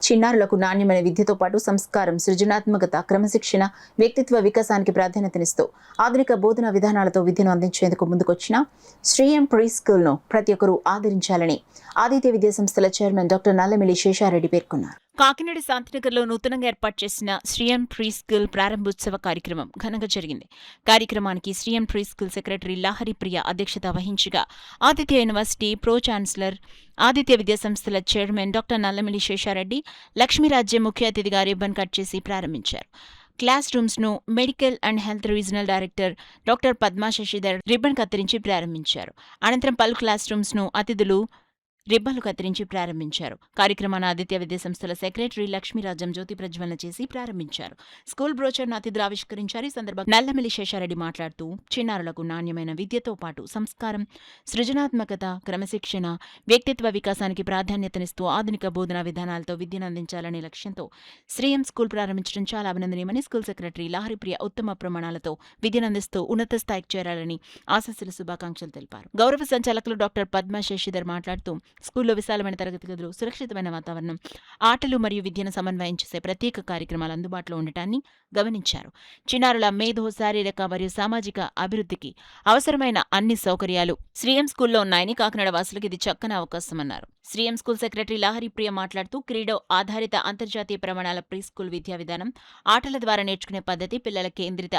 చిన్నారులకు నాణ్యమైన విద్యతో పాటు సంస్కారం, సృజనాత్మకత, క్రమశిక్షణ, వ్యక్తిత్వ వికాసానికి ప్రాధాన్యతనిస్తూ ఆధునిక బోధనా విధానాలతో విద్యను అందించేందుకు ముందుకొచ్చిన శ్రీఎం ప్రీ స్కూల్ను ప్రతి ఒక్కరూ ఆదరించాలని ఆదిత్య విద్యా సంస్థల చైర్మన్ డాక్టర్ నల్లమిల్లి శేషారెడ్డి పేర్కొన్నారు. కాకినాడ శాంతినగర్లో నూతనంగా ఏర్పాటు చేసిన శ్రీఎం ప్రీ స్కూల్ ప్రారంభోత్సవ కార్యక్రమం ఘనంగా జరిగింది. కార్యక్రమానికి Sri M pre school secretary Lahari Priya అధ్యక్షత వహించగా Aditya university pro chancellor, Aditya విద్యా సంస్థల చైర్మన్ డాక్టర్ నల్లమిల్లి శేషారెడ్డి, లక్ష్మీరాజ్యం ముఖ్య అతిథిగా రిబ్బన్ కట్ చేసి ప్రారంభించారు. క్లాస్ రూమ్స్ను medical and health regional director doctor Padma Sasidhar ribbon కత్తిరించి ప్రారంభించారు. అనంతరం పలు క్లాస్ రూమ్స్ను అతిథులు రిబ్బన్లు కత్తిరించి ప్రారంభించారు. కార్యక్రమాన్ని ఆదిత్య విద్యా సంస్థల సెక్రటరీ లక్ష్మీరాజ్యం జ్యోతి ప్రజ్వలన చేసి ప్రారంభించారు. స్కూల్ బ్రోచర్ను అతిథులు ఆవిష్కరించారు. ఈ సందర్భంగా నల్లమిల్లి శేషారెడ్డి మాట్లాడుతూ చిన్నారులకు నాణ్యమైన విద్యతో పాటు సంస్కారం, సృజనాత్మకత, క్రమశిక్షణ, వ్యక్తిత్వ వికాసానికి ప్రాధాన్యతనిస్తూ ఆధునిక బోధనా విధానాలతో విద్యను అందించాలనే లక్ష్యంతో శ్రీఎం స్కూల్ ప్రారంభించడం చాలా అభినందనీయమని స్కూల్ సెక్రటరీ లహరి ప్రియ ఉత్తమ ప్రమాణాలతో విద్యను అందిస్తూ ఉన్నత స్థాయికి చేరాలని ఆశీస్సులు, శుభాకాంక్షలు తెలిపారు. గౌరవ సంచాలకులు డాక్టర్ పద్మా శశిధర్ మాట్లాడుతూ స్కూల్లో విశాలమైన తరగతి గదులు, సురక్షితమైన వాతావరణం, ఆటలు మరియు విద్యను సమన్వయం చేసే ప్రత్యేక కార్యక్రమాలు అందుబాటులో ఉండటాన్ని గమనించారు. చిన్నారుల మేధో, శారీరక మరియు సామాజిక అభివృద్ధికి అవసరమైన అన్ని సౌకర్యాలు శ్రీఎం స్కూల్లో ఉన్నాయని కాకినాడ వాసులకు ఇది చక్కని అవకాశమన్నారు. శ్రీఎం స్కూల్ సెక్రటరీ లహరి ప్రియ మాట్లాడుతూ క్రీడా ఆధారిత అంతర్జాతీయ ప్రమాణాల ప్రీ స్కూల్ విద్యా విధానం, ఆటల ద్వారా నేర్చుకునే పద్ధతి, పిల్లల కేంద్రిత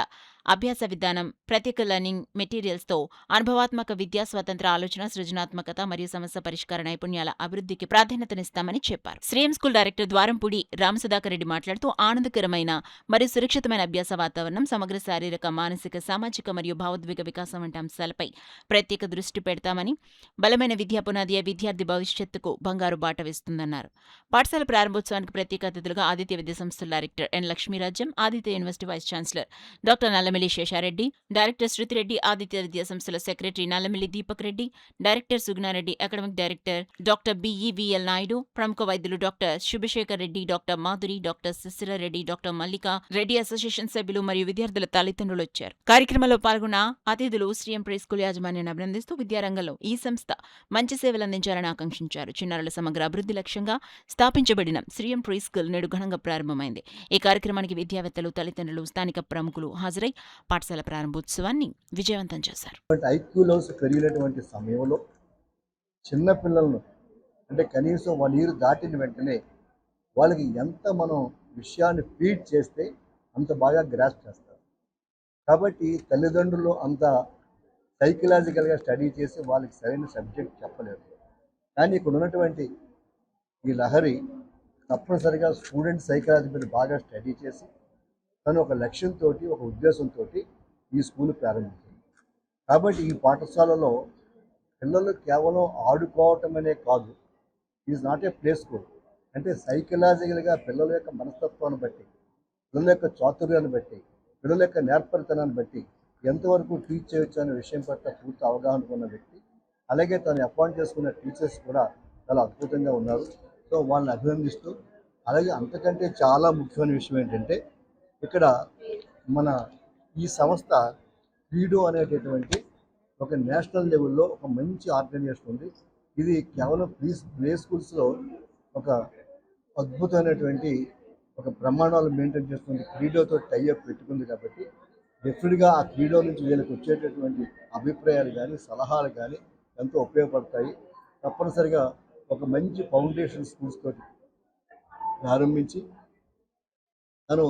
అభ్యాస విధానం, ప్రత్యేక లెర్నింగ్ మెటీరియల్స్తో అనుభవాత్మక విద్యా, స్వతంత్ర ఆలోచన, సృజనాత్మకత మరియు సమస్య పరిష్కార నైపుణ్యాల అభివృద్ధికి ప్రాధాన్యతనిస్తామని చెప్పారు. శ్రీఎం స్కూల్ డైరెక్టర్ ద్వారంపూడి రామసుధాకర్ రెడ్డి మాట్లాడుతూ ఆనందకరమైన మరియు సురక్షితమైన అభ్యాస వాతావరణం, సమగ్ర శారీరక, మానసిక, సామాజిక మరియు భావోద్వేగ వికాసం వంటి అంశాలపై ప్రత్యేక దృష్టి పెడతామని, బలమైన విద్యా పునాదియే విద్యార్థి భవిష్యత్తుకు బంగారు బాట వేస్తుందన్నారు. పాఠశాల ప్రారంభోత్సవానికి ప్రత్యేక అతిథులుగా ఆదిత్య విద్యా సంస్థల director N Lakshmirajyam, Aditya university vice chancellor doctor Nallamilli Seshareddy, director Sruthireddy, Aditya విద్యా సంస్థల secretary Nallamilli Deepak Reddy, director Sugunareddy, academic director doctor BEVL Naidu, ప్రముఖ వైద్యులు doctor Subhasekhar Reddy, doctor Madhuri, doctor Sasirareddy, doctor Mallika Reddy association సభ్యులు మరియు విద్యార్థుల తల్లిదండ్రులు వచ్చారు. కార్యక్రమంలో పాల్గొన్న అతిథులు శ్రీఎం ప్రీ స్కూల్ యాజమాన్యాన్ని అభినందిస్తూ విద్యారంగంలో ఈ సంస్థ మంచి సేవలు అందించాలని ఆకాంక్షించారు. చిన్నారుల సమగ్ర అభివృద్ధి లక్ష్యంగా స్థాపించబడిన శ్రీఎం ప్రీ స్కూల్ నేడు ఘనంగా ప్రారంభమైంది. ఈ కార్యక్రమానికి విద్యావేత్తలు, తల్లిదండ్రులు, స్థానిక ప్రముఖులు హాజరై పాఠశాల ప్రారంభోత్సవాన్ని విజయవంతం చేశారు. పెరిగినటువంటి సమయంలో చిన్న పిల్లలను అంటే కనీసం 1 ఇయర్ దాటిన వెంటనే వాళ్ళకి ఎంత మనం విషయాన్ని ఫీడ్ చేస్తే అంత బాగా గ్రాస్ప్ చేస్తారు. కాబట్టి తల్లిదండ్రులు అంత సైకలాజికల్గా స్టడీ చేసి వాళ్ళకి సరైన సబ్జెక్ట్ చెప్పలేరు. కానీ ఇక్కడ ఉన్నటువంటి ఈ లహరి తప్పనిసరిగా స్టూడెంట్ సైకాలజీ మీద బాగా స్టడీ చేసి తను ఒక లక్ష్యంతో, ఒక ఉద్దేశంతో ఈ స్కూల్ ప్రారంభించింది. కాబట్టి ఈ పాఠశాలలో పిల్లలు కేవలం ఆడుకోవటం అనే కాదు, is not a play school. అంటే సైకలాజికల్గా పిల్లల యొక్క మనస్తత్వాన్ని బట్టి, పిల్లల యొక్క చాతుర్యాన్ని బట్టి, పిల్లల యొక్క నేర్పరితనాన్ని బట్టి ఎంతవరకు టీచ్ చేయొచ్చు అనే విషయం పట్ల పూర్తి అవగాహన ఉన్న వ్యక్తి. అలాగే తను అపాయింట్ చేసుకున్న టీచర్స్ కూడా చాలా అద్భుతంగా ఉన్నారు. సో వాళ్ళని అభినందిస్తూ, అలాగే అంతకంటే చాలా ముఖ్యమైన విషయం ఏంటంటే ఇక్కడ మన ఈ సంస్థ క్రీడో అనేటటువంటి ఒక నేషనల్ లెవెల్లో ఒక మంచి ఆర్గనైజేషన్ ఉంది. ఇది కేవలం ప్లే స్కూల్స్లో ఒక అద్భుతమైనటువంటి ఒక ప్రమాణాలు మెయింటైన్ చేస్తుంది, క్రీడోతో టైఅప్ పెట్టుకుంది. కాబట్టి డెఫినెట్గా ఆ క్రీడో నుంచి వీళ్ళకి వచ్చేటటువంటి అభిప్రాయాలు కానీ, సలహాలు కానీ ఎంతో ఉపయోగపడతాయి. తప్పనిసరిగా ఒక మంచి ఫౌండేషన్ స్కూల్స్ తోటి ప్రారంభించి తను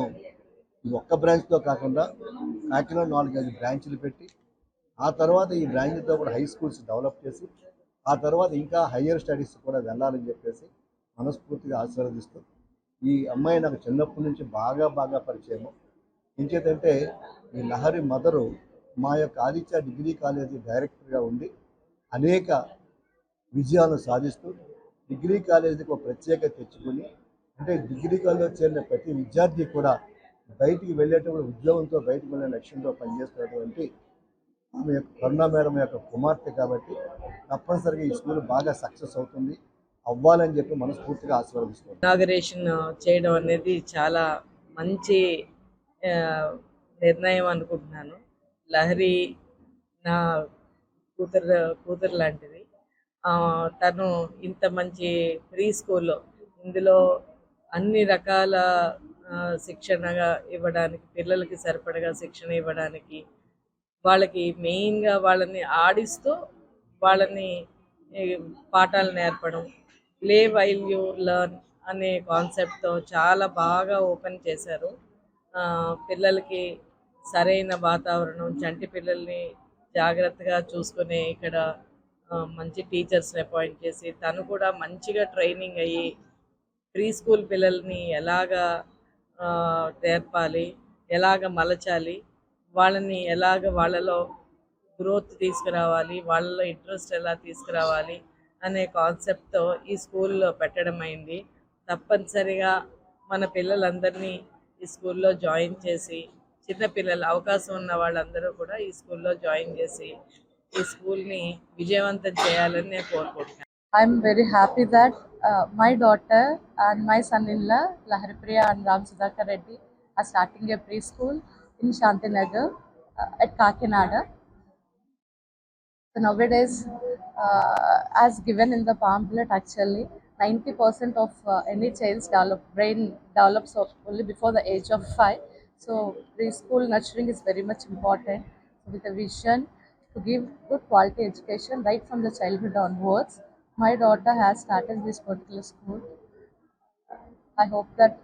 ఈ ఒక్క బ్రాంచ్తో కాకుండా కాకినాడ 4-5 బ్రాంచ్లు పెట్టి ఆ తర్వాత ఈ బ్రాంచ్తో కూడా హై స్కూల్స్ డెవలప్ చేసి ఆ తర్వాత ఇంకా హయ్యర్ స్టడీస్ కూడా వెళ్ళాలని చెప్పేసి మనస్ఫూర్తిగా ఆశీర్వదిస్తూ, ఈ అమ్మాయి నాకు చిన్నప్పటి నుంచి బాగా పరిచయము. ఇంకేంటంటే ఈ లహరి మదరు మా యొక్క ఆదిత్య డిగ్రీ కాలేజీ డైరెక్టర్గా ఉండి అనేక విజయాలను సాధిస్తూ డిగ్రీ కాలేజీకి ఒక ప్రత్యేకత తెచ్చుకుని, అంటే డిగ్రీ కాలేజీలో చేరిన ప్రతి విద్యార్థి కూడా బయటికి వెళ్ళేటప్పుడు ఉద్యోగంతో బయటకు వెళ్ళే లక్ష్యంతో పనిచేస్తున్నటువంటి ఆమె యొక్క కరుణా మేడం యొక్క కుమార్తె. కాబట్టి తప్పనిసరిగా ఈ స్కూల్ బాగా సక్సెస్ అవుతుంది, అవ్వాలని చెప్పి మనస్ఫూర్తిగా ఆశీర్వదిస్తుంది. ఇనాగరేషన్ చేయడం అనేది చాలా మంచి నిర్ణయం అనుకుంటున్నాను. లహరి నా కూతురు లాంటిది. తను ఇంత మంచి ప్రీ స్కూల్లో ఇందులో అన్ని రకాల శిక్షణగా ఇవ్వడానికి, పిల్లలకి సరిపడగా శిక్షణ ఇవ్వడానికి, వాళ్ళకి మెయిన్గా వాళ్ళని ఆడిస్తూ వాళ్ళని ఈ పాఠాలు నేర్పడం, ప్లే వైల్ యూ లెర్న్ అనే కాన్సెప్ట్తో చాలా బాగా ఓపెన్ చేశారు. పిల్లలకి సరైన వాతావరణం, చంటి పిల్లల్ని జాగ్రత్తగా చూసుకునే ఇక్కడ మంచి టీచర్స్ని అపాయింట్ చేసి తను కూడా మంచిగా ట్రైనింగ్ అయ్యి ప్రీ స్కూల్ పిల్లల్ని ఎలాగా నేర్పాలి, ఎలాగ మలచాలి, వాళ్ళని ఎలాగ వాళ్ళలో గ్రోత్ తీసుకురావాలి, వాళ్ళలో ఇంట్రెస్ట్ ఎలా తీసుకురావాలి అనే కాన్సెప్ట్తో ఈ స్కూల్లో పెట్టడం అయింది. తప్పనిసరిగా మన పిల్లలందరినీ ఈ స్కూల్లో జాయిన్ చేసి, చిన్నపిల్లలు అవకాశం ఉన్న వాళ్ళందరూ కూడా ఈ స్కూల్లో జాయిన్ చేసి ఈ స్కూల్ని విజయవంతం చేయాలని నేను కోరుకుంటున్నాను. I'm very happy that my daughter and my son-in-law, Laharipriya and Ram Sudhakar Reddy, are starting a preschool in Shantinagar at Kakinada. So nowadays, as given in the pamphlet, actually, 90% of any child's brain develops only before the age of 5. So preschool nurturing is very much important. So with a vision to give good quality education right from the childhood onwards, my daughter has started this particular school. I hope that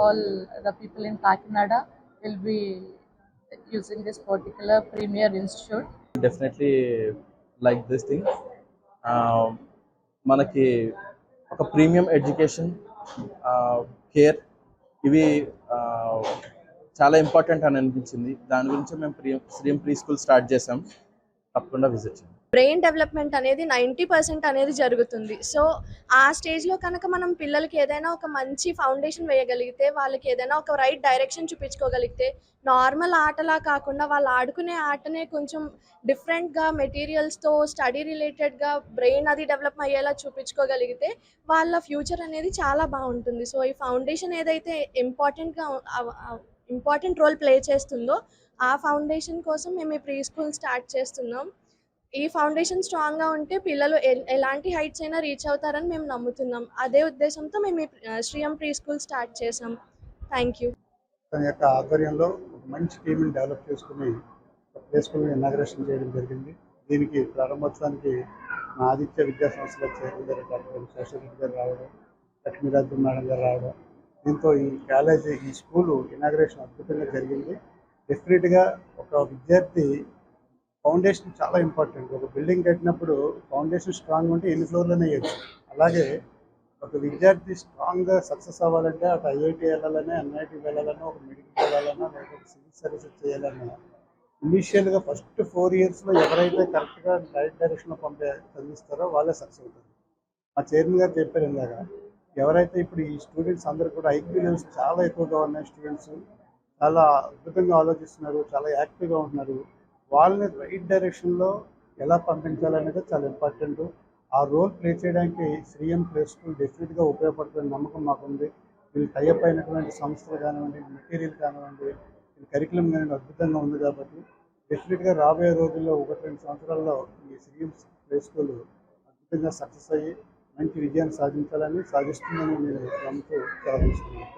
all the people in Kakinada will be using this particular premier institute. Definitely like this thing. మనకి ఒక premium education, care ఇవి చాలా important అని అనిపించింది. దాని గురించి మేము శ్రీయం pre school start చేసాం. తప్పకుండా విజిట్ చేయండి. బ్రెయిన్ డెవలప్మెంట్ అనేది 90% అనేది జరుగుతుంది. సో ఆ స్టేజ్లో కనుక మనం పిల్లలకి ఏదైనా ఒక మంచి ఫౌండేషన్ వేయగలిగితే, వాళ్ళకి ఏదైనా ఒక రైట్ డైరెక్షన్ చూపించుకోగలిగితే, నార్మల్ ఆటలా కాకుండా వాళ్ళు ఆడుకునే ఆటనే కొంచెం డిఫరెంట్గా మెటీరియల్స్తో స్టడీ రిలేటెడ్గా బ్రెయిన్ అది డెవలప్ అయ్యేలా చూపించుకోగలిగితే వాళ్ళ ఫ్యూచర్ అనేది చాలా బాగుంటుంది. సో ఈ ఫౌండేషన్ ఏదైతే ఇంపార్టెంట్ రోల్ ప్లే చేస్తుందో ఆ ఫౌండేషన్ కోసం మేము ఈ ప్రీ స్కూల్ స్టార్ట్ చేస్తున్నాం. ఈ ఫౌండేషన్ స్ట్రాంగ్గా ఉంటే పిల్లలు ఎలాంటి హైట్స్ అయినా రీచ్ అవుతారని మేము నమ్ముతున్నాం. అదే ఉద్దేశంతో మేము శ్రీయం ప్రీ స్కూల్ స్టార్ట్ చేసాం. Thank you. తన యొక్క ఆధ్వర్యంలో ఒక మంచి టీంని డెవలప్ చేసుకుని ప్లే స్కూల్ని ఇనాగ్రేషన్ చేయడం జరిగింది. దీనికి ప్రారంభోత్సవానికి మా ఆదిత్య విద్యా సంస్థల చైర్మన్ గారు డాక్టర్ శేషరెడ్డి గారు రావడం, లక్ష్మీరాజు మేడం గారు రావడం, దీంతో ఈ స్కూలు ఇనాగ్రేషన్ అద్భుతంగా జరిగింది. డెఫినెట్గా ఒక విద్యార్థి ఫౌండేషన్ చాలా ఇంపార్టెంట్. ఒక బిల్డింగ్ కట్టినప్పుడు ఫౌండేషన్ స్ట్రాంగ్ ఉంటే ఎన్ని ఫ్లోర్లోనే వేయచ్చు. అలాగే ఒక విద్యార్థి స్ట్రాంగ్గా సక్సెస్ అవ్వాలంటే అటు ఐఐటి వెళ్ళాలన్నా, ఎన్ఐటి వెళ్ళాలన్నా, ఒక మెడికల్ వెళ్ళాలన్నా, లేకపోతే సివిల్ సర్వీసెస్ చేయాలన్నా ఇనీషియల్గా ఫస్ట్ 4 ఇయర్స్లో ఎవరైతే కరెక్ట్గా రైట్ డైరెక్షన్లో చదివిస్తారో వాళ్ళే సక్సెస్ అవుతారు. మా చైర్మన్ గారు చెప్పారు ఇందాక, ఎవరైతే ఇప్పుడు ఈ స్టూడెంట్స్ అందరూ కూడా ఐక్యూ లెవెల్స్ చాలా ఎక్కువగా ఉన్నాయి. స్టూడెంట్స్ చాలా అద్భుతంగా ఆలోచిస్తున్నారు, చాలా యాక్టివ్గా ఉంటున్నారు. వాళ్ళని రైట్ డైరెక్షన్లో ఎలా పంపించాలనేది చాలా ఇంపార్టెంట్. ఆ రోల్ ప్లే చేయడానికి శ్రీయం ప్లే స్కూల్ డెఫినెట్గా ఉపయోగపడుతున్న నమ్మకం మాకుంది. వీళ్ళు టైఅప్ అయినటువంటి సంస్థలు కానివ్వండి, మెటీరియల్ కానివ్వండి, కరికులం కానివ్వండి అద్భుతంగా ఉంది. కాబట్టి డెఫినెట్గా రాబోయే రోజుల్లో 1-2 సంవత్సరాల్లో ఈ శ్రీయం ప్లే స్కూల్ అద్భుతంగా సక్సెస్ అయ్యి మంచి విజయాన్ని సాధిస్తుందని నేను నమ్ముతూ సెలవు తీసుకున్నాను.